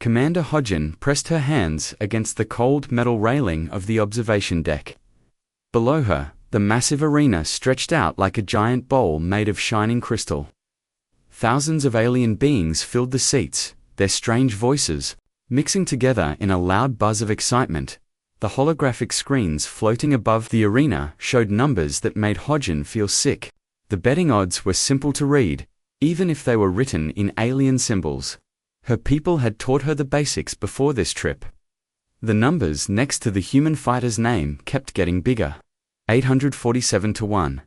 Commander Hodgin pressed her hands against the cold metal railing of the observation deck. Below her, the massive arena stretched out like a giant bowl made of shining crystal. Thousands of alien beings filled the seats, their strange voices mixing together in a loud buzz of excitement. The holographic screens floating above the arena showed numbers that made Hodgin feel sick. The betting odds were simple to read, even if they were written in alien symbols. Her people had taught her the basics before this trip. The numbers next to the human fighter's name kept getting bigger. 847 to 1.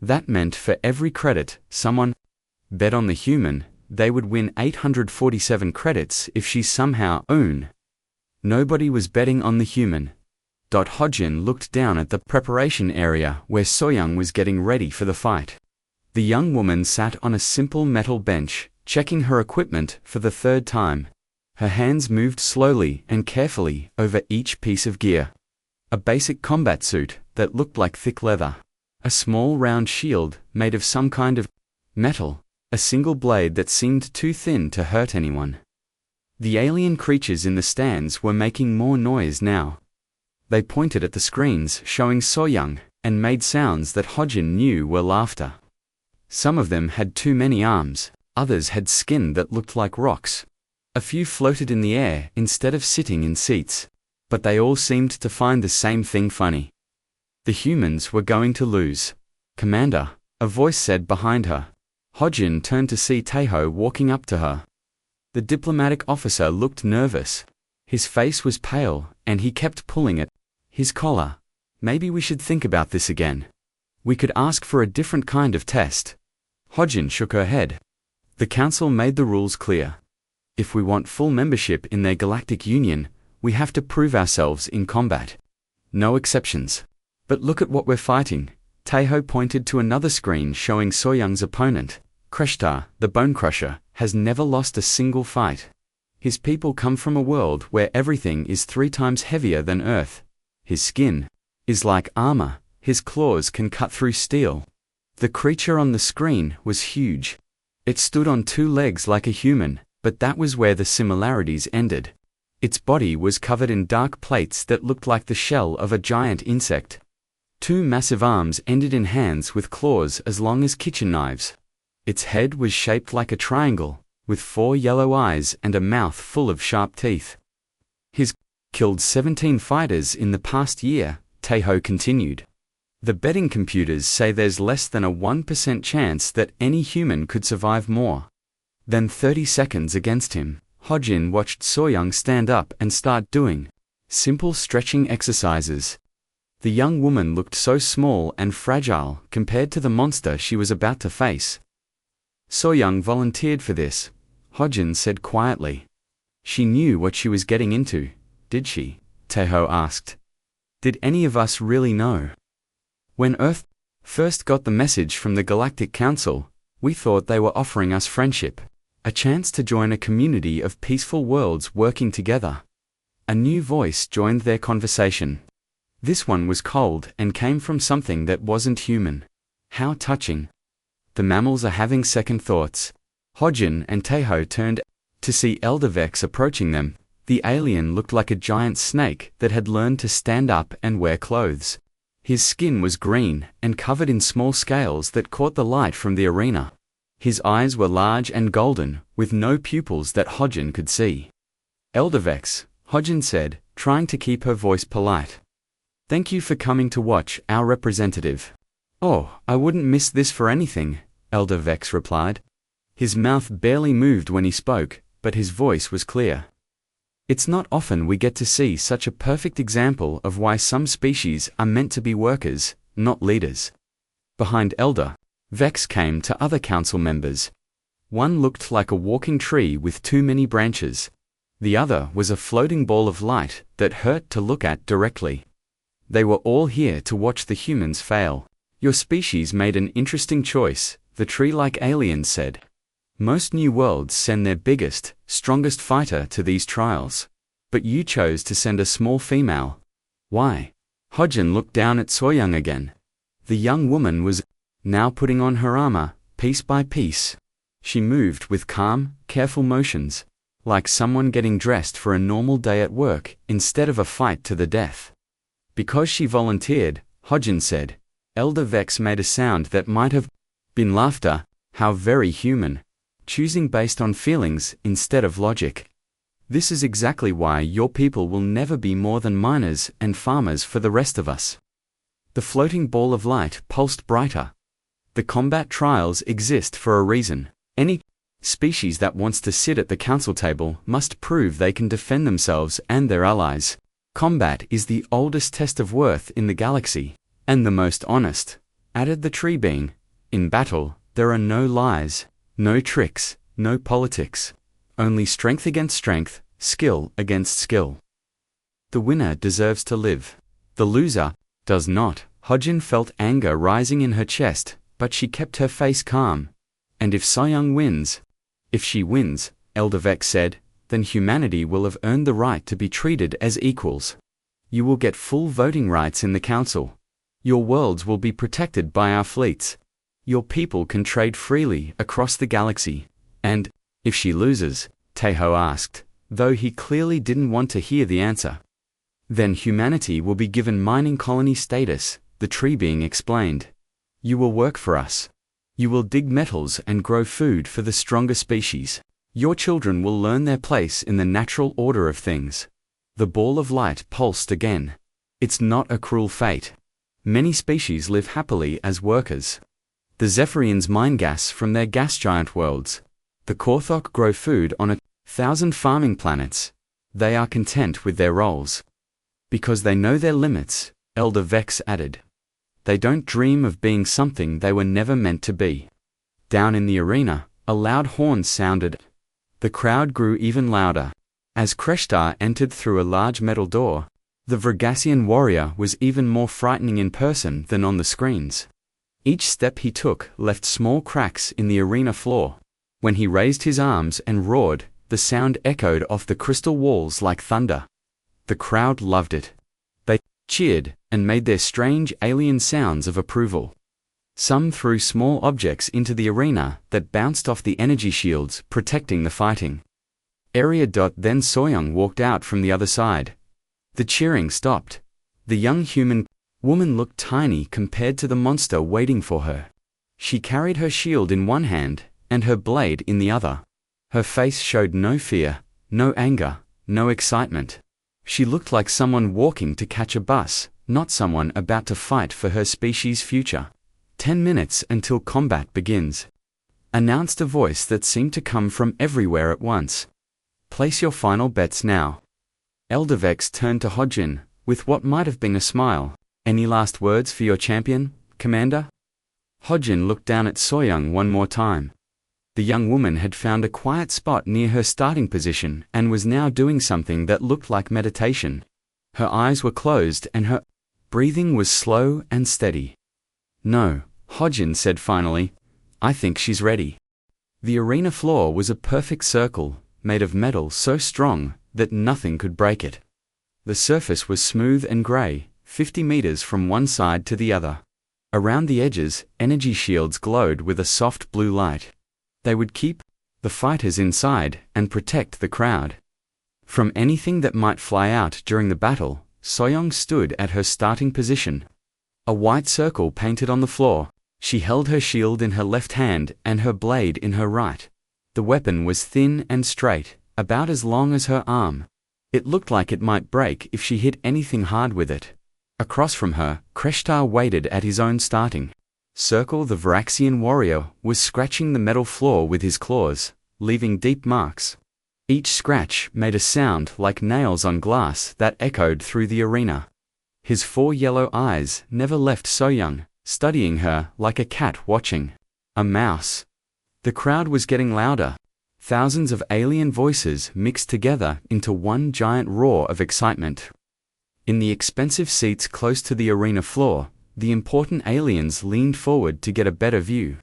That meant for every credit someone bet on the human, they would win 847 credits if she somehow won. Nobody was betting on the human. Hodgin looked down at the preparation area where Soyoung was getting ready for the fight. The young woman sat on a simple metal bench, checking her equipment for the third time. Her hands moved slowly and carefully over each piece of gear. A basic combat suit that looked like thick leather. A small round shield made of some kind of metal. A single blade that seemed too thin to hurt anyone. The alien creatures in the stands were making more noise now. They pointed at the screens showing Soyoung and made sounds that Hodgin knew were laughter. Some of them had too many arms, others had skin that looked like rocks. A few floated in the air instead of sitting in seats, but they all seemed to find the same thing funny. The humans were going to lose. "Commander," a voice said behind her. Hodgin turned to see Taeho walking up to her. The diplomatic officer looked nervous. His face was pale, and he kept pulling at his collar. "Maybe we should think about this again. We could ask for a different kind of test." Hodgin shook her head. The council made the rules clear. If we want full membership in their galactic union, we have to prove ourselves in combat. No exceptions. But look at what we're fighting. Taeho pointed to another screen showing Soyoung's opponent. Kreshtar, the Bone Crusher, has never lost a single fight. His people come from a world where everything is 3 times heavier than Earth. His skin is like armor, his claws can cut through steel. The creature on the screen was huge. It stood on 2 legs like a human, but that was where the similarities ended. Its body was covered in dark plates that looked like the shell of a giant insect. 2 massive arms ended in hands with claws as long as kitchen knives. Its head was shaped like a triangle, with 4 yellow eyes and a mouth full of sharp teeth. He's killed 17 fighters in the past year, Taeho continued. The betting computers say there's less than a 1% chance that any human could survive more than 30 seconds against him. Hodgin watched Soyoung stand up and start doing simple stretching exercises. The young woman looked so small and fragile compared to the monster she was about to face. "Soyoung volunteered for this," Hodgin said quietly. "She knew what she was getting into, did she?" Taeho asked. "Did any of us really know? When Earth first got the message from the Galactic Council, we thought they were offering us friendship, a chance to join a community of peaceful worlds working together." A new voice joined their conversation. This one was cold and came from something that wasn't human. "How touching. The mammals are having second thoughts." Hodgin and Taeho turned to see Elder Vex approaching them. The alien looked like a giant snake that had learned to stand up and wear clothes. His skin was green and covered in small scales that caught the light from the arena. His eyes were large and golden, with no pupils that Hodgin could see. "Elder Vex," Hodgin said, trying to keep her voice polite. "Thank you for coming to watch our representative." "Oh, I wouldn't miss this for anything," Elder Vex replied. His mouth barely moved when he spoke, but his voice was clear. "It's not often we get to see such a perfect example of why some species are meant to be workers, not leaders." Behind Elder Vex came to other council members. One looked like a walking tree with too many branches. The other was a floating ball of light that hurt to look at directly. They were all here to watch the humans fail. "Your species made an interesting choice," the tree-like alien said. "Most new worlds send their biggest, strongest fighter to these trials. But you chose to send a small female. Why?" Hodgin looked down at Soyoung again. The young woman was now putting on her armor, piece by piece. She moved with calm, careful motions. like someone getting dressed for a normal day at work instead of a fight to the death. Because she volunteered, Hodgin said. Elder Vex made a sound that might have been laughter. How very human. Choosing based on feelings instead of logic. This is exactly why your people will never be more than miners and farmers for the rest of us. The floating ball of light pulsed brighter. The combat trials exist for a reason. Any species that wants to sit at the council table must prove they can defend themselves and their allies. Combat is the oldest test of worth in the galaxy, and the most honest, added the tree being. In battle, there are no lies, no tricks, no politics. Only strength against strength, skill against skill. The winner deserves to live. The loser does not. Hodgin felt anger rising in her chest, but she kept her face calm. And if Soyoung wins, if she wins, Elder Vex said, then humanity will have earned the right to be treated as equals. You will get full voting rights in the council. Your worlds will be protected by our fleets. Your people can trade freely across the galaxy. And, if she loses, Taeho asked, though he clearly didn't want to hear the answer. Then humanity will be given mining colony status, the tree being explained. You will work for us. You will dig metals and grow food for the stronger species. Your children will learn their place in the natural order of things. The ball of light pulsed again. It's not a cruel fate. Many species live happily as workers. The Zephyrians mine gas from their gas giant worlds. The Korthok grow food on 1,000 farming planets. They are content with their roles. Because they know their limits, Elder Vex added. They don't dream of being something they were never meant to be. Down in the arena, a loud horn sounded. The crowd grew even louder. As Kreshtar entered through a large metal door, the Vergassian warrior was even more frightening in person than on the screens. Each step he took left small cracks in the arena floor. When he raised his arms and roared, the sound echoed off the crystal walls like thunder. The crowd loved it. They cheered and made their strange alien sounds of approval. Some threw small objects into the arena that bounced off the energy shields protecting the fighting. Then Soyoung walked out from the other side. The cheering stopped. The young human woman looked tiny compared to the monster waiting for her. She carried her shield in one hand and her blade in the other. Her face showed no fear, no anger, no excitement. She looked like someone walking to catch a bus, not someone about to fight for her species' future. 10 minutes until combat begins, announced a voice that seemed to come from everywhere at once. Place your final bets now. Elder Vex turned to Hodgin, with what might have been a smile. Any last words for your champion, Commander? Hodgin looked down at Soyoung one more time. The young woman had found a quiet spot near her starting position and was now doing something that looked like meditation. Her eyes were closed and her breathing was slow and steady. No, Hodgin said finally. I think she's ready. The arena floor was a perfect circle, made of metal so strong that nothing could break it. The surface was smooth and gray, 50 meters from one side to the other. Around the edges, energy shields glowed with a soft blue light. They would keep the fighters inside and protect the crowd from anything that might fly out during the battle. Soyoung stood at her starting position. A white circle painted on the floor. She held her shield in her left hand and her blade in her right. The weapon was thin and straight, about as long as her arm. It looked like it might break if she hit anything hard with it. Across from her, Kreshtar waited at his own starting circle. The Varaxian warrior was scratching the metal floor with his claws, leaving deep marks. Each scratch made a sound like nails on glass that echoed through the arena. His 4 yellow eyes never left Soyoung, studying her like a cat watching a mouse. The crowd was getting louder. Thousands of alien voices mixed together into one giant roar of excitement. In the expensive seats close to the arena floor, the important aliens leaned forward to get a better view.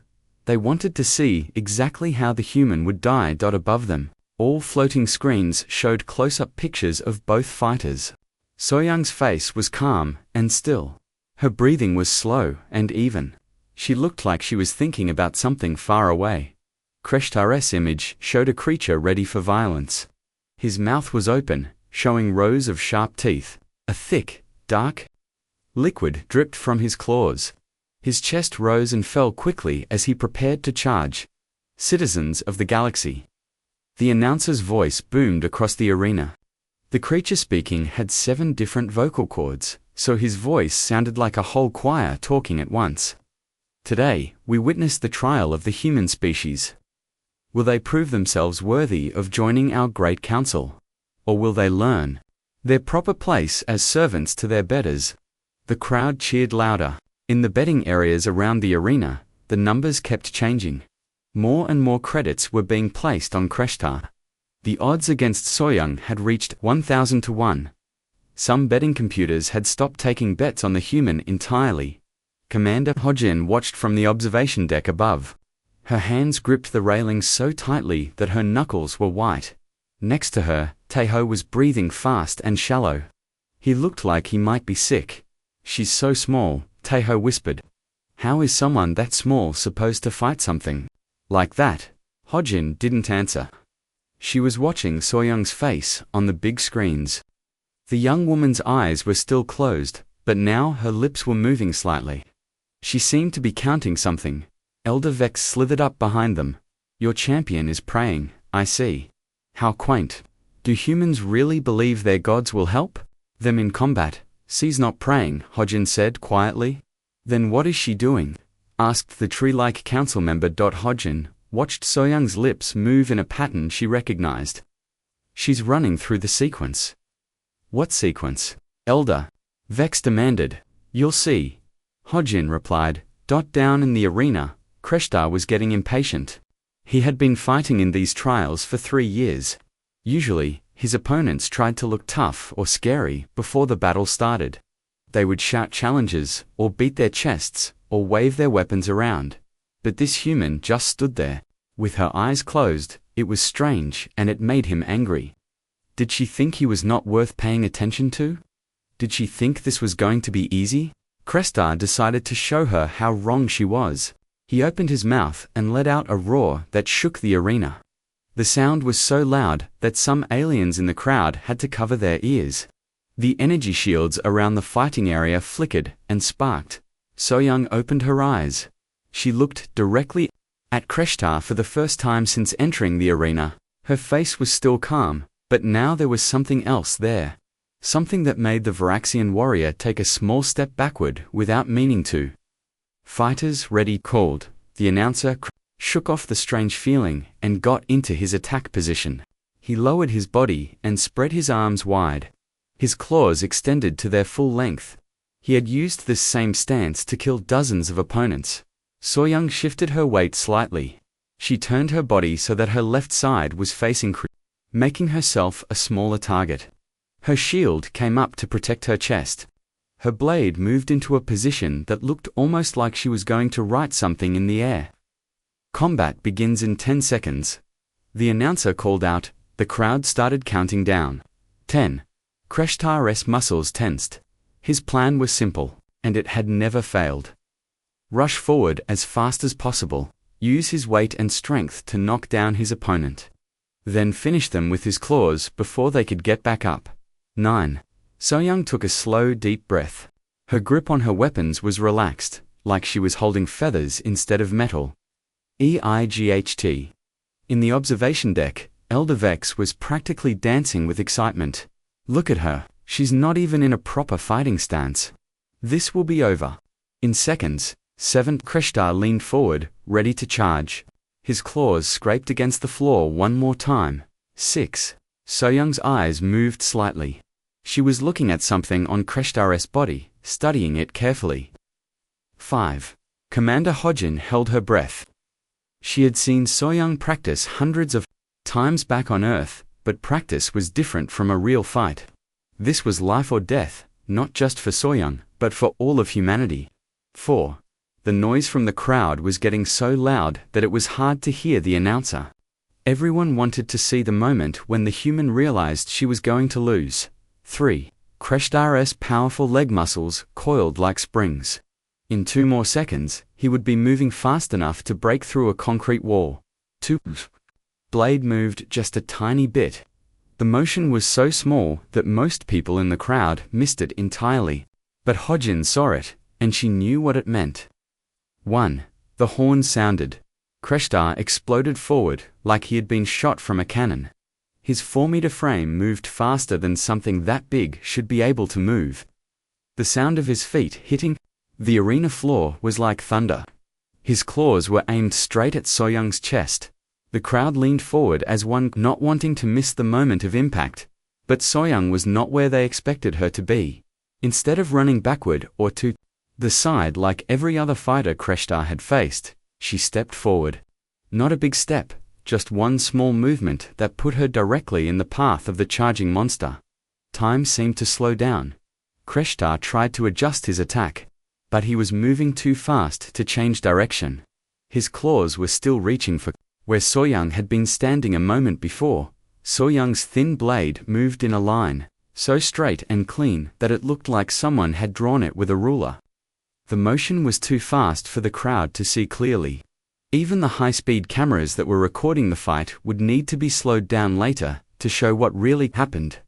They wanted to see exactly how the human would die. Above them, all floating screens showed close-up pictures of both fighters. Soyoung's face was calm and still. Her breathing was slow and even. She looked like she was thinking about something far away. Kreshtar's image showed a creature ready for violence. His mouth was open, showing rows of sharp teeth. A thick, dark liquid dripped from his claws. His chest rose and fell quickly as he prepared to charge. Citizens of the galaxy. The announcer's voice boomed across the arena. The creature speaking had 7 different vocal cords, so his voice sounded like a whole choir talking at once. Today, we witness the trial of the human species. Will they prove themselves worthy of joining our great council? Or will they learn their proper place as servants to their betters? The crowd cheered louder. In the betting areas around the arena, the numbers kept changing. More and more credits were being placed on Kreshtar. The odds against Soyoung had reached 1,000 to 1. Some betting computers had stopped taking bets on the human entirely. Commander Hojin watched from the observation deck above. Her hands gripped the railings so tightly that her knuckles were white. Next to her, Taeho was breathing fast and shallow. He looked like he might be sick. "She's so small," Taeho whispered. "How is someone that small supposed to fight something like that?" Hojin didn't answer. She was watching Soyoung's face on the big screens. The young woman's eyes were still closed, but now her lips were moving slightly. She seemed to be counting something. Elder Vex slithered up behind them. "Your champion is praying, I see. How quaint. Do humans really believe their gods will help them in combat?" "She's not praying," Hojin said quietly. "Then what is she doing?" asked the tree-like council member. Hojin watched Soyoung's lips move in a pattern she recognized. "She's running through the sequence." "What sequence, Elder?" Vex demanded. "You'll see," Hojin replied. Down in the arena, Kreshtar was getting impatient. He had been fighting in these trials for 3 years. Usually, his opponents tried to look tough or scary before the battle started. They would shout challenges, or beat their chests, or wave their weapons around. But this human just stood there, with her eyes closed. It was strange, and it made him angry. Did she think he was not worth paying attention to? Did she think this was going to be easy? Kreshtar decided to show her how wrong she was. He opened his mouth and let out a roar that shook the arena. The sound was so loud that some aliens in the crowd had to cover their ears. The energy shields around the fighting area flickered and sparked. Soyoung opened her eyes. She looked directly at Kreshtar for the first time since entering the arena. Her face was still calm, but now there was something else there. Something that made the Varaxian warrior take a small step backward without meaning to. "Fighters ready," called. The announcer shook off the strange feeling and got into his attack position. He lowered his body and spread his arms wide. His claws extended to their full length. He had used this same stance to kill dozens of opponents. Soyoung shifted her weight slightly. She turned her body so that her left side was facing making herself a smaller target. Her shield came up to protect her chest. Her blade moved into a position that looked almost like she was going to write something in the air. "Combat begins in 10 seconds. The announcer called out. The crowd started counting down. 10. Kreshtar's muscles tensed. His plan was simple, and it had never failed. Rush forward as fast as possible, use his weight and strength to knock down his opponent. Then finish them with his claws before they could get back up. 9. Soyoung took a slow, deep breath. Her grip on her weapons was relaxed, like she was holding feathers instead of metal. EIGHT. In the observation deck, Elder Vex was practically dancing with excitement. "Look at her, she's not even in a proper fighting stance. This will be over in seconds." 7. Kreshtar leaned forward, ready to charge. His claws scraped against the floor one more time. 6. Soyoung's eyes moved slightly. She was looking at something on Kreshtar's body, studying it carefully. 5. Commander Hojin held her breath. She had seen Soyoung practice hundreds of times back on Earth, but practice was different from a real fight. This was life or death, not just for Soyoung, but for all of humanity. 4. The noise from the crowd was getting so loud that it was hard to hear the announcer. Everyone wanted to see the moment when the human realized she was going to lose. 3. Kreshtar's powerful leg muscles coiled like springs. In 2 more seconds, he would be moving fast enough to break through a concrete wall. Two. Blade moved just a tiny bit. The motion was so small that most people in the crowd missed it entirely. But Hodgin saw it, and she knew what it meant. 1. The horn sounded. Kreshtar exploded forward like he had been shot from a cannon. His 4-meter frame moved faster than something that big should be able to move. The sound of his feet hitting the arena floor was like thunder. His claws were aimed straight at Soyoung's chest. The crowd leaned forward as one not wanting to miss the moment of impact. But Soyoung was not where they expected her to be. Instead of running backward or to the side like every other fighter Kreshtar had faced, she stepped forward. Not a big step, just one small movement that put her directly in the path of the charging monster. Time seemed to slow down. Kreshtar tried to adjust his attack, but he was moving too fast to change direction. His claws were still reaching for where Soyoung had been standing a moment before. Soyoung's thin blade moved in a line, so straight and clean that it looked like someone had drawn it with a ruler. The motion was too fast for the crowd to see clearly. Even the high-speed cameras that were recording the fight would need to be slowed down later to show what really happened.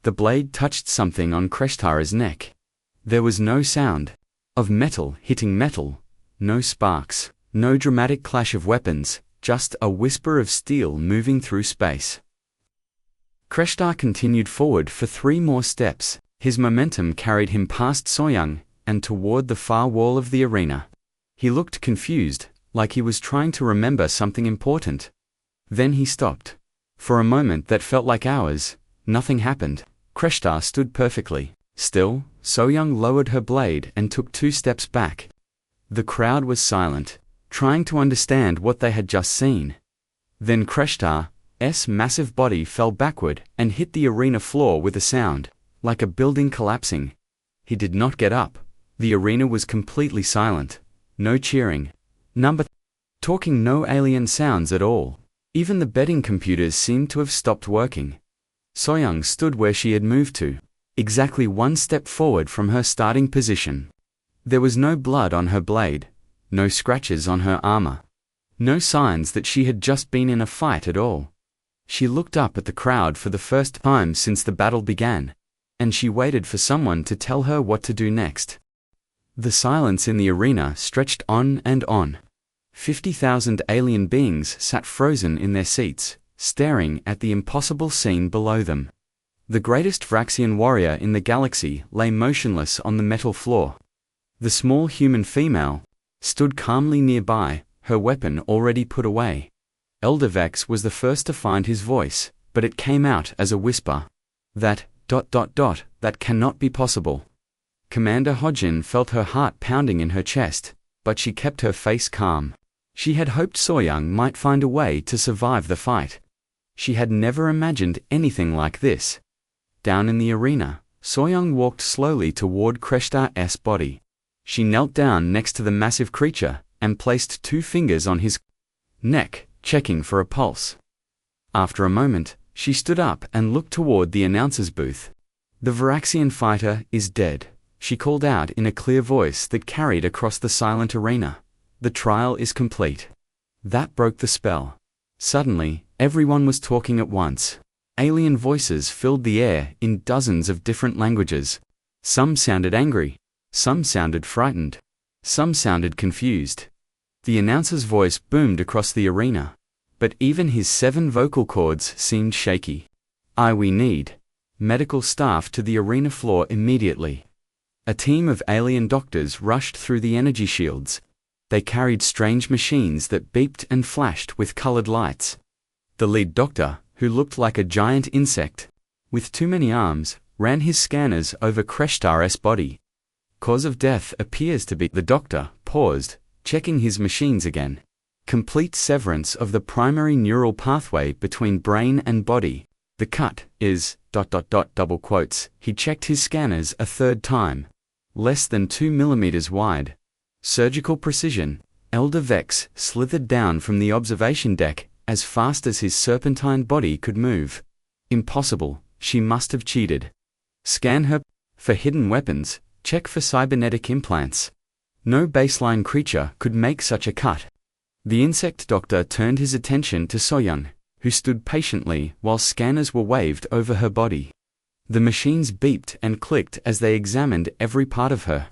The blade touched something on Kreshtar's neck. There was no sound of metal hitting metal, no sparks, no dramatic clash of weapons, just a whisper of steel moving through space. Kreshtar continued forward for 3 more steps. His momentum carried him past Soyoung and toward the far wall of the arena. He looked confused, like he was trying to remember something important. Then he stopped. For a moment that felt like hours, nothing happened. Kreshtar stood perfectly still. Soyoung lowered her blade and took 2 steps back. The crowd was silent, trying to understand what they had just seen. Then Kreshtar's massive body fell backward and hit the arena floor with a sound, like a building collapsing. He did not get up. The arena was completely silent. No cheering. Talking, no alien sounds at all. Even the betting computers seemed to have stopped working. Soyoung stood where she had moved to, exactly 1 step forward from her starting position. There was no blood on her blade, no scratches on her armor, no signs that she had just been in a fight at all. She looked up at the crowd for the first time since the battle began, and she waited for someone to tell her what to do next. The silence in the arena stretched on and on. 50,000 alien beings sat frozen in their seats, staring at the impossible scene below them. The greatest Vraxian warrior in the galaxy lay motionless on the metal floor. The small human female stood calmly nearby, her weapon already put away. Elder Vex was the first to find his voice, but it came out as a whisper. That cannot be possible. Commander Hodgin felt her heart pounding in her chest, but she kept her face calm. She had hoped Soyoung might find a way to survive the fight. She had never imagined anything like this. Down in the arena, Soyoung walked slowly toward Kreshtar's body. She knelt down next to the massive creature and placed 2 fingers on his neck, checking for a pulse. After a moment, she stood up and looked toward the announcer's booth. "The Vraxian fighter is dead," she called out in a clear voice that carried across the silent arena. "The trial is complete." That broke the spell. Suddenly, everyone was talking at once. Alien voices filled the air in dozens of different languages. Some sounded angry, some sounded frightened, some sounded confused. The announcer's voice boomed across the arena, but even his 7 vocal cords seemed shaky. We need medical staff to the arena floor immediately." A team of alien doctors rushed through the energy shields. They carried strange machines that beeped and flashed with colored lights. The lead doctor, who looked like a giant insect with too many arms, ran his scanners over Kreshtar's body. "Cause of death appears to be..." The doctor paused, checking his machines again. "Complete severance of the primary neural pathway between brain and body. The cut is... double quotes. He checked his scanners a 3rd time. Less than 2 millimeters wide. Surgical precision." Elder Vex slithered down from the observation deck as fast as his serpentine body could move. Impossible, she must have cheated. Scan her for hidden weapons, check for cybernetic implants. No baseline creature could make such a cut. The insect doctor turned his attention to Soyoung, who stood patiently while scanners were waved over her body. The machines beeped and clicked as they examined every part of her.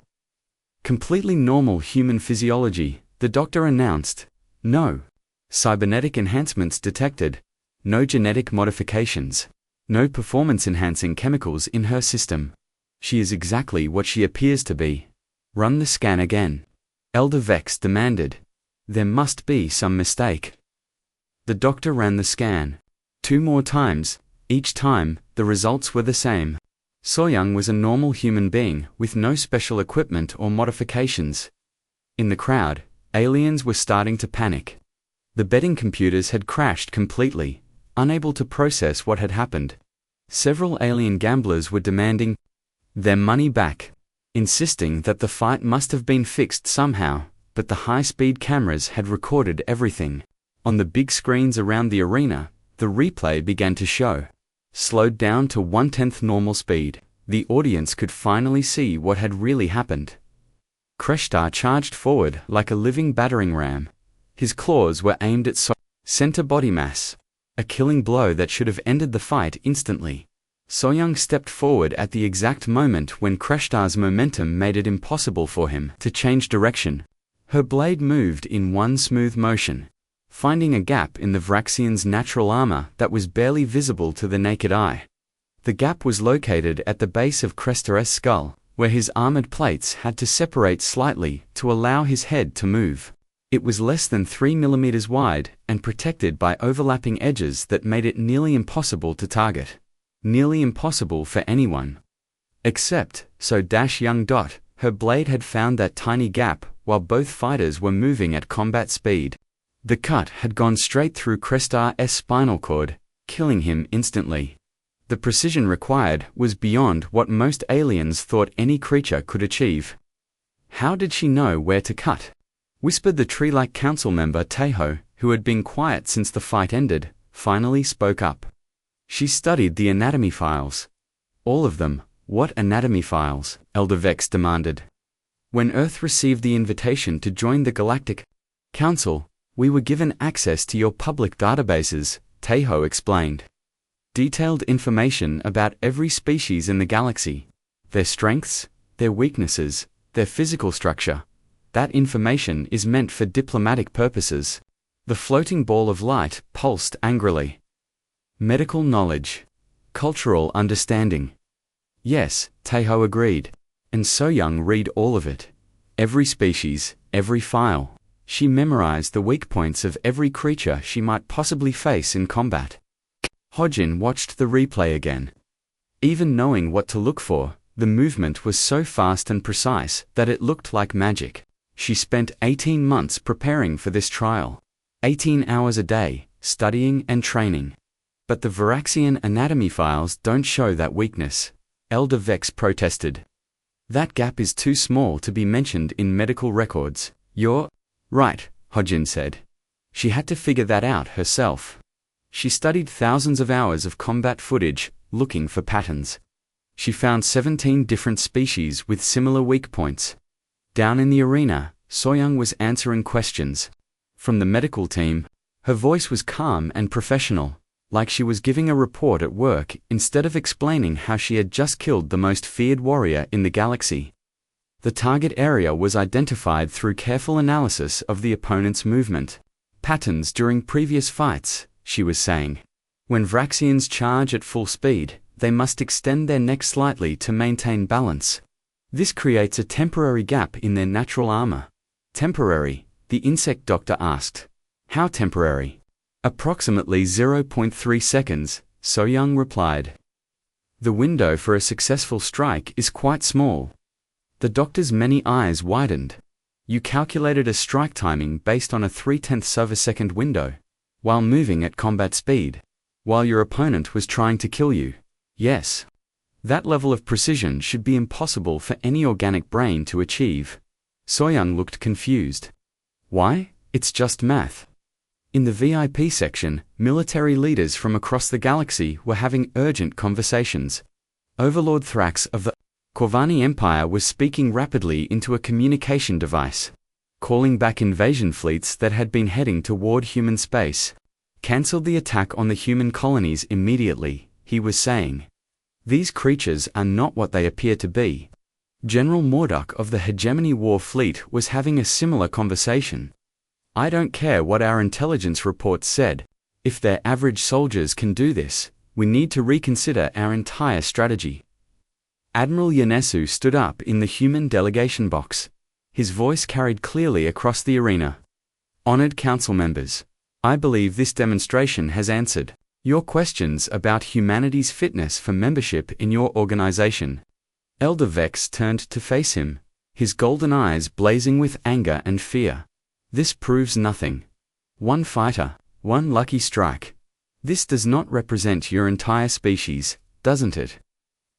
Completely normal human physiology, the doctor announced. No cybernetic enhancements detected. No genetic modifications. No performance-enhancing chemicals in her system. She is exactly what she appears to be. Run the scan again. Elder Vex demanded. There must be some mistake. The doctor ran the scan 2 more times. Each time, the results were the same. Soyoung was a normal human being with no special equipment or modifications. In the crowd, aliens were starting to panic. The betting computers had crashed completely, unable to process what had happened. Several alien gamblers were demanding their money back, insisting that the fight must have been fixed somehow, but the high-speed cameras had recorded everything. On the big screens around the arena, the replay began to show. Slowed down to 1/10 normal speed, the audience could finally see what had really happened. Kreshtar charged forward like a living battering ram. His claws were aimed at center body mass, a killing blow that should have ended the fight instantly. Soyoung stepped forward at the exact moment when Kreshtar's momentum made it impossible for him to change direction. Her blade moved in one smooth motion, finding a gap in the Vraxian's natural armor that was barely visible to the naked eye. The gap was located at the base of Kreshtar's skull, where his armored plates had to separate slightly to allow his head to move. It was less than 3 millimeters wide and protected by overlapping edges that made it nearly impossible to target. Nearly impossible for anyone. Except, Young. Her blade had found that tiny gap while both fighters were moving at combat speed. The cut had gone straight through Kreshtar's spinal cord, killing him instantly. The precision required was beyond what most aliens thought any creature could achieve. How did she know where to cut? Whispered the tree-like council member Taeho, who had been quiet since the fight ended, finally spoke up. She studied the anatomy files. All of them. What anatomy files? Elder Vex demanded. When Earth received the invitation to join the Galactic Council, we were given access to your public databases, Taeho explained. Detailed information about every species in the galaxy. Their strengths, their weaknesses, their physical structure. That information is meant for diplomatic purposes. The floating ball of light pulsed angrily. Medical knowledge. Cultural understanding. Yes, Taeho agreed. And Soyoung read all of it. Every species, every file. She memorized the weak points of every creature she might possibly face in combat. Hojin watched the replay again. Even knowing what to look for, the movement was so fast and precise that it looked like magic. She spent 18 months preparing for this trial. 18 hours a day, studying and training. But the Varaxian anatomy files don't show that weakness. Elder Vex protested. That gap is too small to be mentioned in medical records. You're right, Hojin said. She had to figure that out herself. She studied thousands of hours of combat footage, looking for patterns. She found 17 different species with similar weak points. Down in the arena, Soyoung was answering questions from the medical team. Her voice was calm and professional, like she was giving a report at work instead of explaining how she had just killed the most feared warrior in the galaxy. The target area was identified through careful analysis of the opponent's movement patterns during previous fights, she was saying. When Vraxians charge at full speed, they must extend their neck slightly to maintain balance. This creates a temporary gap in their natural armor. Temporary? The insect doctor asked. How temporary? Approximately 0.3 seconds, Soyoung replied. The window for a successful strike is quite small. The doctor's many eyes widened. You calculated a strike timing based on a 0.3 of a second window, while moving at combat speed, while your opponent was trying to kill you. Yes. That level of precision should be impossible for any organic brain to achieve. Soyoung looked confused. Why? It's just math. In the VIP section, military leaders from across the galaxy were having urgent conversations. Overlord Thrax of the Corvani Empire was speaking rapidly into a communication device. calling back invasion fleets that had been heading toward human space. Cancelled the attack on the human colonies immediately, he was saying. These creatures are not what they appear to be. General Mordok of the Hegemony War Fleet was having a similar conversation. I don't care what our intelligence reports said. If their average soldiers can do this, we need to reconsider our entire strategy. Admiral Yanesu stood up in the human delegation box. His voice carried clearly across the arena. Honored council members, I believe this demonstration has answered your questions about humanity's fitness for membership in your organization. Elder Vex turned to face him, his golden eyes blazing with anger and fear. This proves nothing. One fighter, one lucky strike. This does not represent your entire species, doesn't it?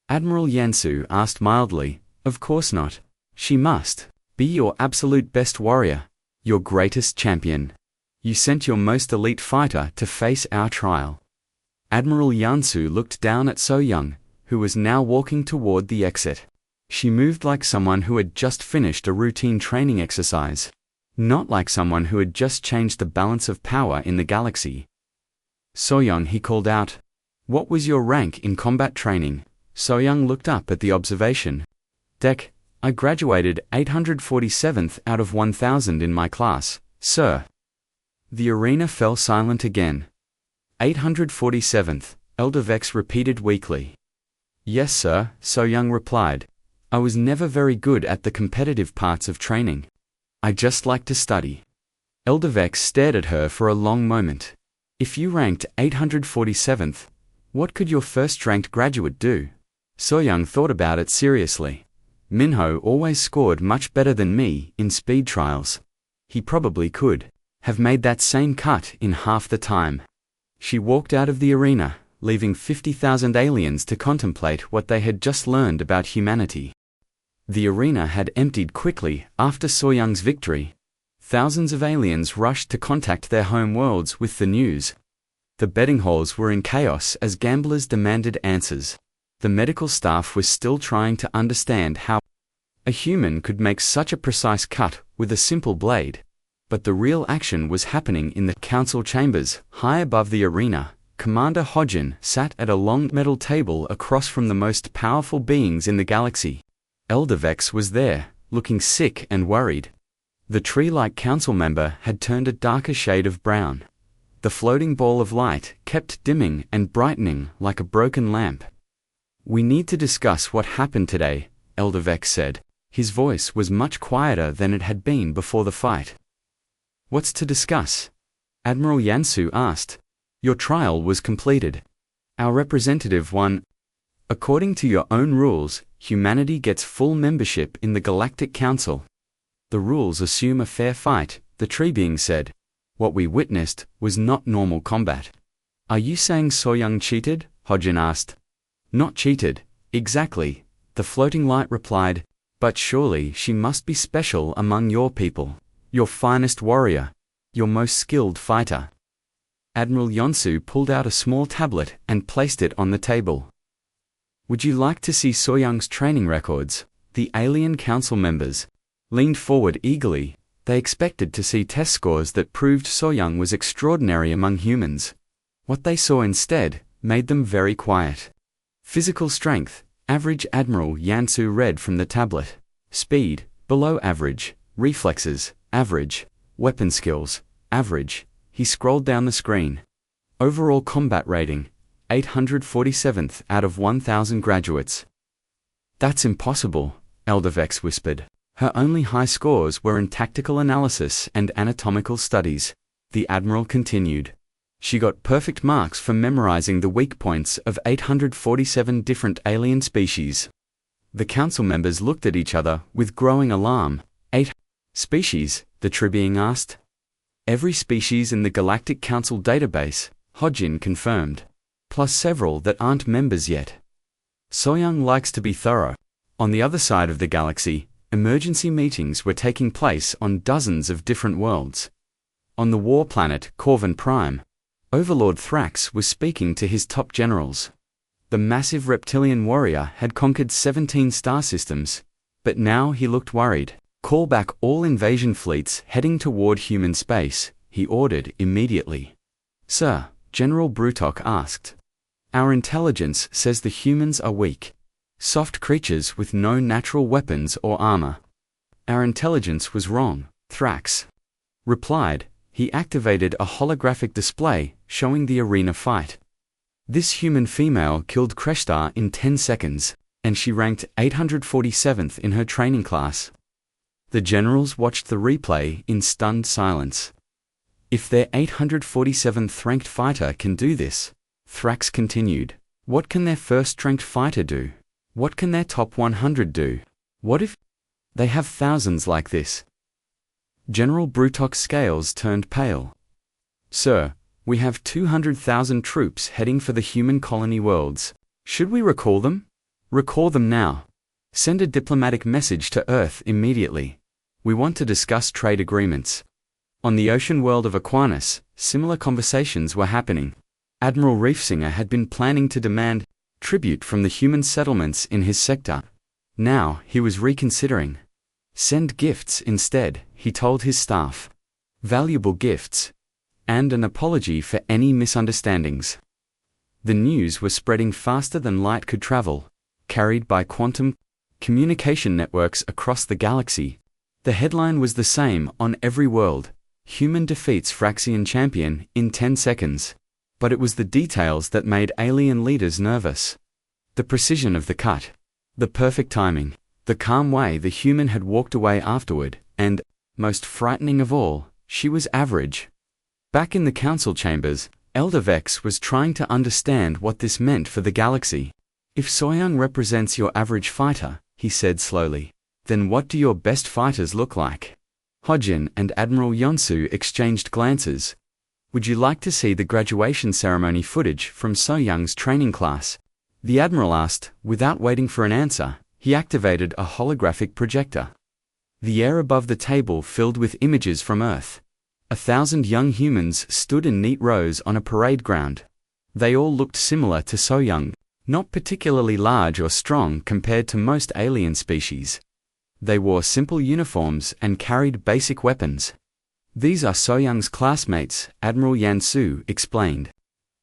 Admiral Yansu asked mildly. Of course not. She must be your absolute best warrior, your greatest champion. You sent your most elite fighter to face our trial. Admiral Yansu looked down at So Young, who was now walking toward the exit. She moved like someone who had just finished a routine training exercise, not like someone who had just changed the balance of power in the galaxy. So Young, he called out. What was your rank in combat training? So Young looked up at the observation deck. I graduated 847th out of 1000 in my class, sir. The arena fell silent again. 847th, Elder Vex repeated weakly. Yes, sir, So Young replied. I was never very good at the competitive parts of training. I just like to study. Elder Vex stared at her for a long moment. If you ranked 847th, what could your first-ranked graduate do? So Young thought about it seriously. Minho always scored much better than me in speed trials. He probably could have made that same cut in half the time. She walked out of the arena, leaving 50,000 aliens to contemplate what they had just learned about humanity. The arena had emptied quickly after So Young's victory. Thousands of aliens rushed to contact their home worlds with the news. The betting halls were in chaos as gamblers demanded answers. The medical staff was still trying to understand how a human could make such a precise cut with a simple blade. But the real action was happening in the council chambers, high above the arena. Commander Hodgin sat at a long metal table across from the most powerful beings in the galaxy. Elder Vex was there, looking sick and worried. The tree-like council member had turned a darker shade of brown. The floating ball of light kept dimming and brightening like a broken lamp. We need to discuss what happened today, Elder Vex said. His voice was much quieter than it had been before the fight. What's to discuss? Admiral Yansu asked. Your trial was completed. Our representative won. According to your own rules, humanity gets full membership in the Galactic Council. The rules assume a fair fight, the tree being said. What we witnessed was not normal combat. Are you saying So Young cheated? Hodgin asked. Not cheated, exactly, the floating light replied, but surely she must be special among your people, your finest warrior, your most skilled fighter. Admiral Yonsu pulled out a small tablet and placed it on the table. Would you like to see So Young's training records? The alien council members leaned forward eagerly. They expected to see test scores that proved So Young was extraordinary among humans. What they saw instead made them very quiet. Physical strength, average. Admiral Yansu read from the tablet. Speed, below average. Reflexes, average. Weapon skills, average. He scrolled down the screen. Overall combat rating, 847th out of 1000 graduates. That's impossible, Elder Vex whispered. Her only high scores were in tactical analysis and anatomical studies. The Admiral continued. She got perfect marks for memorizing the weak points of 847 different alien species. The council members looked at each other with growing alarm. 8 species, the Tribune asked. Every species in the Galactic Council database, Hodgin confirmed, plus several that aren't members yet. So Young likes to be thorough. On the other side of the galaxy, emergency meetings were taking place on dozens of different worlds. On the war planet Corvin Prime, Overlord Thrax was speaking to his top generals. The massive reptilian warrior had conquered 17 star systems, but now he looked worried. Call back all invasion fleets heading toward human space, he ordered immediately. Sir, General Brutok asked. Our intelligence says the humans are weak. Soft creatures with no natural weapons or armor. Our intelligence was wrong, Thrax replied. He activated a holographic display showing the arena fight. This human female killed Kreshtar in 10 seconds, and she ranked 847th in her training class. The generals watched the replay in stunned silence. If their 847th ranked fighter can do this, Thrax continued, what can their first ranked fighter do? What can their top 100 do? What if they have thousands like this? General Brutok's scales turned pale. Sir, we have 200,000 troops heading for the human colony worlds. Should we recall them? Recall them now. Send a diplomatic message to Earth immediately. We want to discuss trade agreements. On the ocean world of Aquinas, similar conversations were happening. Admiral Reefsinger had been planning to demand tribute from the human settlements in his sector. Now he was reconsidering. Send gifts instead, he told his staff. Valuable gifts. And an apology for any misunderstandings. The news was spreading faster than light could travel, carried by quantum communication networks across the galaxy. The headline was the same on every world. Human defeats Fraxian champion in 10 seconds. But it was the details that made alien leaders nervous. The precision of the cut. The perfect timing. The calm way the human had walked away afterward, and, most frightening of all, she was average. Back in the council chambers, Elder Vex was trying to understand what this meant for the galaxy. If Soyoung represents your average fighter, he said slowly, then what do your best fighters look like? Hojin and Admiral Yonsu exchanged glances. Would you like to see the graduation ceremony footage from Soyoung's training class? The Admiral asked. Without waiting for an answer, he activated a holographic projector. The air above the table filled with images from Earth. 1,000 young humans stood in neat rows on a parade ground. They all looked similar to Soyoung, not particularly large or strong compared to most alien species. They wore simple uniforms and carried basic weapons. These are Soyoung's classmates, Admiral Yansu explained.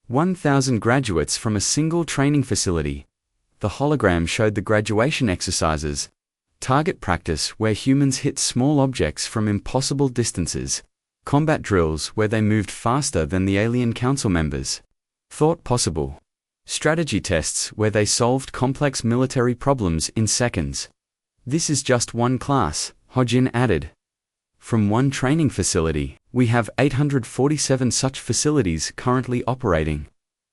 1,000 graduates from a single training facility. The hologram showed the graduation exercises. Target practice where humans hit small objects from impossible distances. Combat drills where they moved faster than the alien council members thought possible. Strategy tests where they solved complex military problems in seconds. This is just one class, Hojin added. From one training facility, we have 847 such facilities currently operating.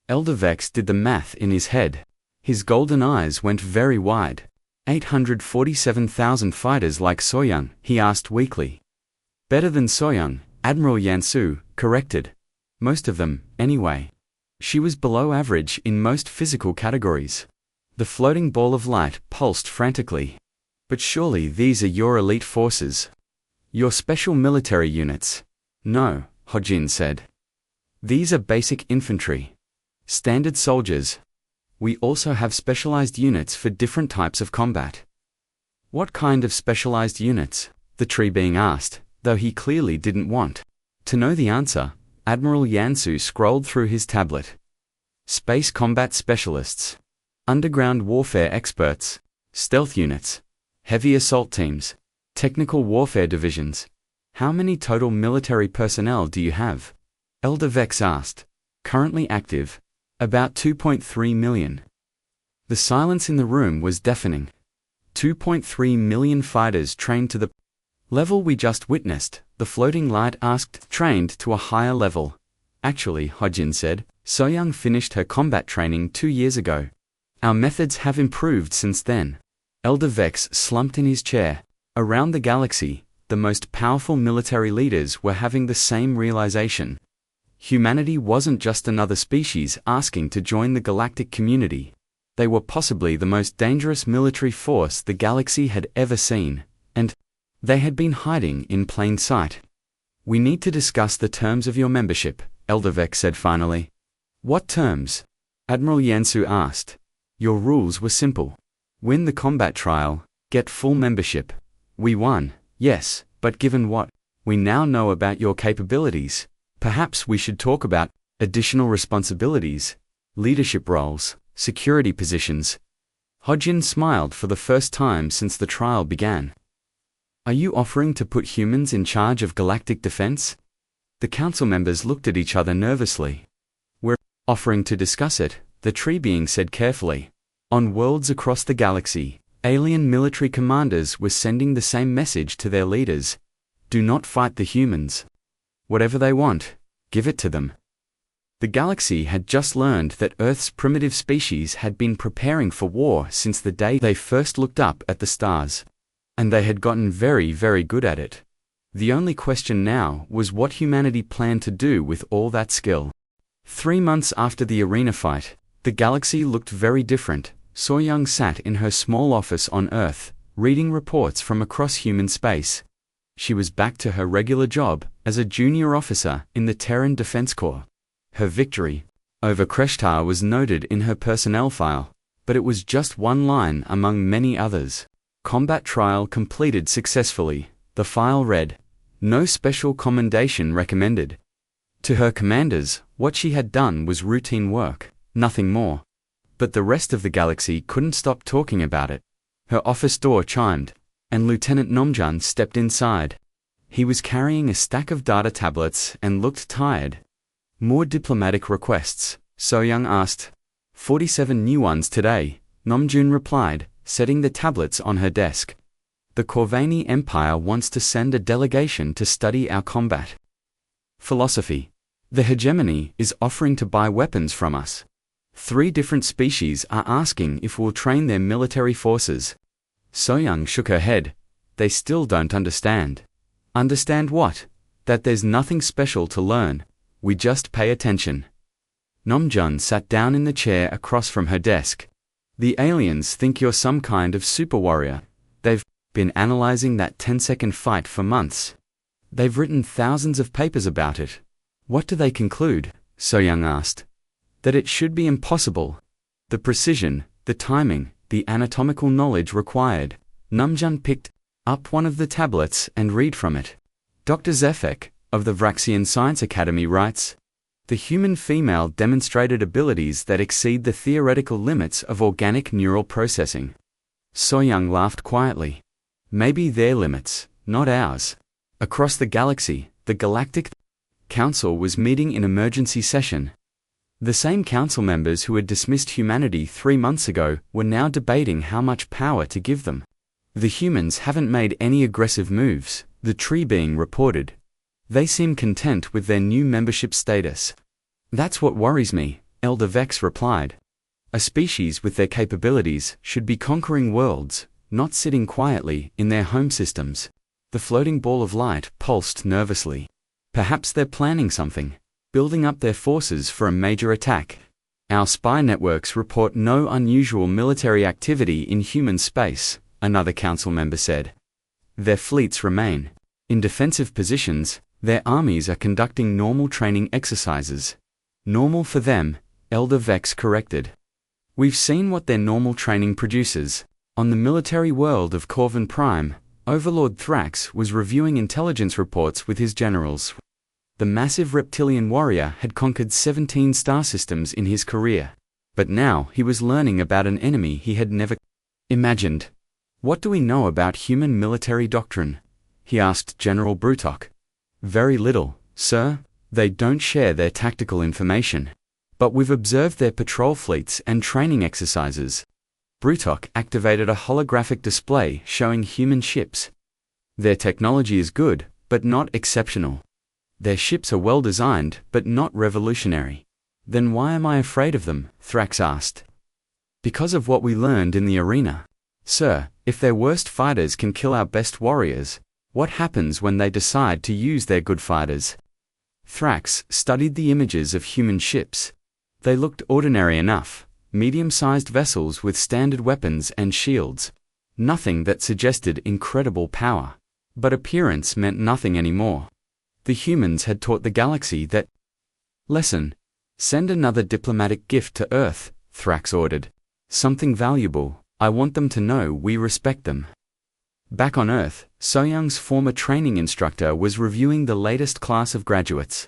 Elder Vex did the math in his head. His golden eyes went very wide. 847,000 fighters like Soyoung, he asked weakly. Better than Soyoung, Admiral Yansu corrected. Most of them, anyway. She was below average in most physical categories. The floating ball of light pulsed frantically. But surely these are your elite forces. Your special military units. No, Hojin said. These are basic infantry. Standard soldiers. We also have specialized units for different types of combat. What kind of specialized units? The tree being asked, though he clearly didn't want to know the answer. Admiral Yansu scrolled through his tablet. Space combat specialists. Underground warfare experts. Stealth units. Heavy assault teams. Technical warfare divisions. How many total military personnel do you have? Elder Vex asked. Currently active. About 2.3 million. The silence in the room was deafening. 2.3 million fighters trained to the level we just witnessed, the floating light asked. Trained to a higher level. Actually, Hojin said, Soyoung finished her combat training 2 years ago. Our methods have improved since then. Elder Vex slumped in his chair. Around the galaxy, the most powerful military leaders were having the same realization. Humanity wasn't just another species asking to join the galactic community. They were possibly the most dangerous military force the galaxy had ever seen, and they had been hiding in plain sight. We need to discuss the terms of your membership, Elder Vex said finally. What terms? Admiral Yansu asked. Your rules were simple. Win the combat trial, get full membership. We won, Yes, but given what we now know about your capabilities, perhaps we should talk about additional responsibilities, leadership roles, security positions. Hodgin smiled for the first time since the trial began. Are you offering to put humans in charge of galactic defense? The council members looked at each other nervously. We're offering to discuss it, the tree being said carefully. On worlds across the galaxy, alien military commanders were sending the same message to their leaders. Do not fight the humans. Whatever they want, give it to them. The galaxy had just learned that Earth's primitive species had been preparing for war since the day they first looked up at the stars. And they had gotten very, very good at it. The only question now was what humanity planned to do with all that skill. 3 months after the arena fight, the galaxy looked very different. So-Young sat in her small office on Earth, reading reports from across human space. She was back to her regular job as a junior officer in the Terran Defense Corps. Her victory over Kreshtar was noted in her personnel file, but it was just one line among many others. Combat trial completed successfully. The file read, "No special commendation recommended." To her commanders, what she had done was routine work, nothing more. But the rest of the galaxy couldn't stop talking about it. Her office door chimed, and Lieutenant Nomjun stepped inside. He was carrying a stack of data tablets and looked tired. More diplomatic requests, So-Young asked. 47 new ones today, Nomjun replied, setting the tablets on her desk. The Corvani Empire wants to send a delegation to study our combat philosophy. The hegemony is offering to buy weapons from us. 3 different species are asking if we'll train their military forces. So-Young shook her head. They still don't understand. Understand what? That there's nothing special to learn. We just pay attention. Nomjun sat down in the chair across from her desk. The aliens think you're some kind of super warrior. They've been analyzing that 10-second fight for months. They've written thousands of papers about it. What do they conclude? So-Young asked. That it should be impossible. The precision, the timing, the anatomical knowledge required. Nomjun picked up one of the tablets and read from it. Dr. Zefek, of the Vraxian Science Academy writes, "The human female demonstrated abilities that exceed the theoretical limits of organic neural processing." So-Young laughed quietly. Maybe their limits, not ours. Across the galaxy, the Galactic Council was meeting in emergency session. The same council members who had dismissed humanity 3 months ago were now debating how much power to give them. The humans haven't made any aggressive moves, the tree being reported. They seem content with their new membership status. That's what worries me, Elder Vex replied. A species with their capabilities should be conquering worlds, not sitting quietly in their home systems. The floating ball of light pulsed nervously. Perhaps they're planning something, building up their forces for a major attack. Our spy networks report no unusual military activity in human space, another council member said. Their fleets remain in defensive positions. Their armies are conducting normal training exercises. Normal for them, Elder Vex corrected. We've seen what their normal training produces. On the military world of Corvin Prime, Overlord Thrax was reviewing intelligence reports with his generals. The massive reptilian warrior had conquered 17 star systems in his career. But now he was learning about an enemy he had never imagined. What do we know about human military doctrine? He asked General Brutok. Very little, sir. They don't share their tactical information. But we've observed their patrol fleets and training exercises. Brutok activated a holographic display showing human ships. Their technology is good, but not exceptional. Their ships are well designed, but not revolutionary. Then why am I afraid of them? Thrax asked. Because of what we learned in the arena. Sir, if their worst fighters can kill our best warriors, what happens when they decide to use their good fighters? Thrax studied the images of human ships. They looked ordinary enough, medium-sized vessels with standard weapons and shields. Nothing that suggested incredible power. But appearance meant nothing anymore. The humans had taught the galaxy that lesson. Send another diplomatic gift to Earth, Thrax ordered. Something valuable. I want them to know we respect them. Back on Earth, So-young's former training instructor was reviewing the latest class of graduates.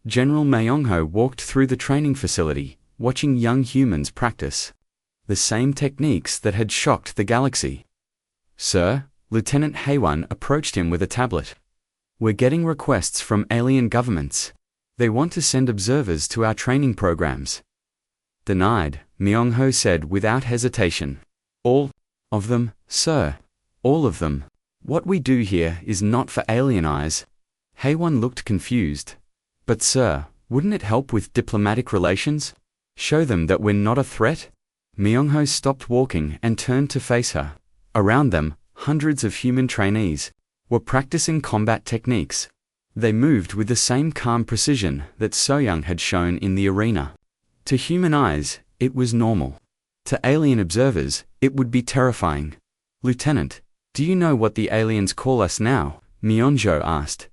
General Myung-ho walked through the training facility, watching young humans practice the same techniques that had shocked the galaxy. "Sir," Lieutenant Haewon approached him with a tablet. "We're getting requests from alien governments. They want to send observers to our training programs." "Denied," Myung-ho said without hesitation. "All of them, sir. All of them. What we do here is not for alien eyes." Haewon looked confused. "But sir, wouldn't it help with diplomatic relations? Show them that we're not a threat?" Myung-ho stopped walking and turned to face her. Around them, hundreds of human trainees were practicing combat techniques. They moved with the same calm precision that So-young had shown in the arena. To human eyes, it was normal. To alien observers, it would be terrifying. "Lieutenant, do you know what the aliens call us now?" Myung-jo asked.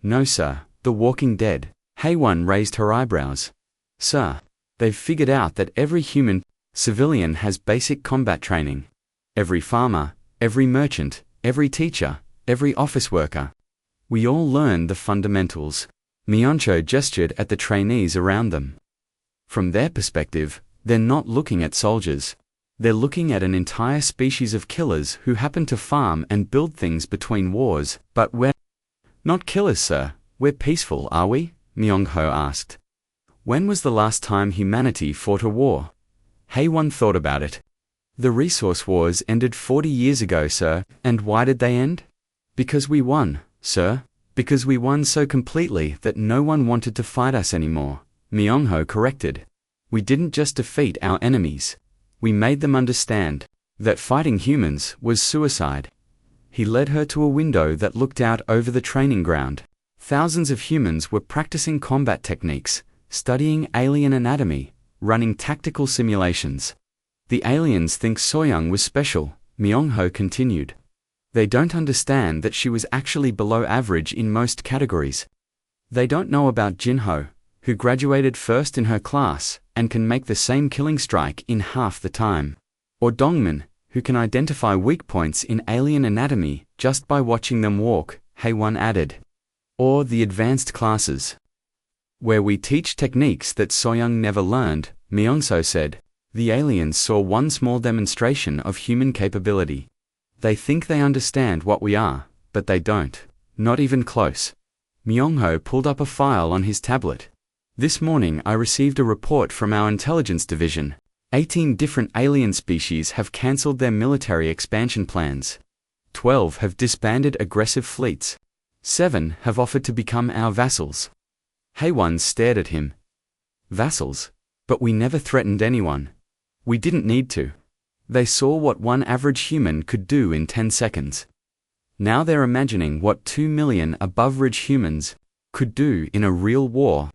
"No sir, the Walking Dead." Haewon raised her eyebrows. "Sir, they've figured out that every human civilian has basic combat training. Every farmer, every merchant, every teacher, every office worker. We all learn the fundamentals." Myung-jo gestured at the trainees around them. From their perspective, they're not looking at soldiers. They're looking at an entire species of killers who happen to farm and build things between wars. "But we're not killers, sir. We're peaceful, are we?" Myung-ho asked. "When was the last time humanity fought a war?" Haewon thought about it. "The resource wars ended 40 years ago, sir." "And why did they end?" "Because we won, sir. Because we won so completely that no one wanted to fight us anymore," Myung-ho corrected. "We didn't just defeat our enemies. We made them understand that fighting humans was suicide." He led her to a window that looked out over the training ground. Thousands of humans were practicing combat techniques, studying alien anatomy, running tactical simulations. "The aliens think So-young was special," Myung-ho continued. "They don't understand that she was actually below average in most categories. They don't know about Jin-ho, who graduated first in her class and can make the same killing strike in half the time. Or Dongmin, who can identify weak points in alien anatomy just by watching them walk," Haewon added. "Or the advanced classes, where we teach techniques that So-young never learned," Myung-so said. "The aliens saw one small demonstration of human capability. They think they understand what we are, but they don't. Not even close." Myung-ho pulled up a file on his tablet. "This morning I received a report from our intelligence division. 18 different alien species have cancelled their military expansion plans. 12 have disbanded aggressive fleets. 7 have offered to become our vassals." Haewon stared at him. "Vassals? But we never threatened anyone. We didn't need to. They saw what one average human could do in 10 seconds. Now they're imagining what 2 million above-average humans could do in a real war."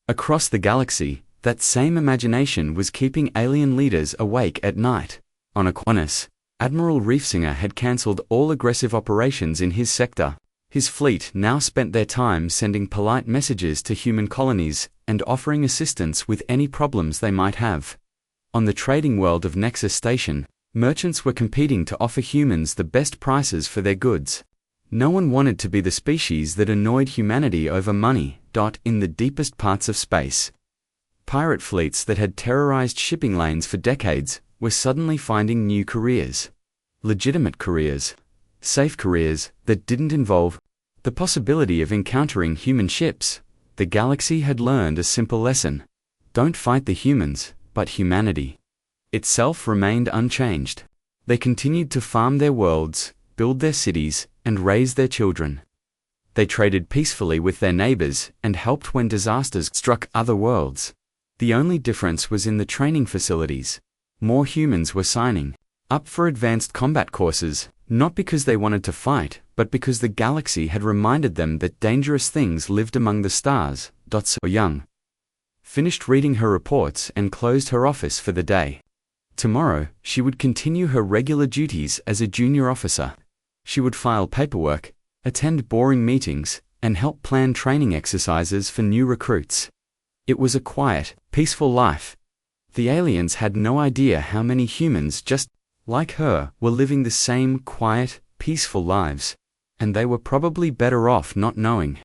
Across the galaxy, that same imagination was keeping alien leaders awake at night. On Aquanus, Admiral Reefsinger had cancelled all aggressive operations in his sector. His fleet now spent their time sending polite messages to human colonies and offering assistance with any problems they might have. On the trading world of Nexus Station, merchants were competing to offer humans the best prices for their goods. No one wanted to be the species that annoyed humanity over money. In the deepest parts of space, pirate fleets that had terrorized shipping lanes for decades were suddenly finding new careers. Legitimate careers. Safe careers that didn't involve the possibility of encountering human ships. The galaxy had learned a simple lesson. Don't fight the humans, but humanity itself remained unchanged. They continued to farm their worlds, build their cities, and raise their children. They traded peacefully with their neighbors and helped when disasters struck other worlds. The only difference was in the training facilities. More humans were signing up for advanced combat courses, not because they wanted to fight, but because the galaxy had reminded them that dangerous things lived among the stars. So-young finished reading her reports and closed her office for the day. Tomorrow, she would continue her regular duties as a junior officer. She would file paperwork, attend boring meetings, and help plan training exercises for new recruits. It was a quiet, peaceful life. The aliens had no idea how many humans just like her were living the same quiet, peaceful lives, and they were probably better off not knowing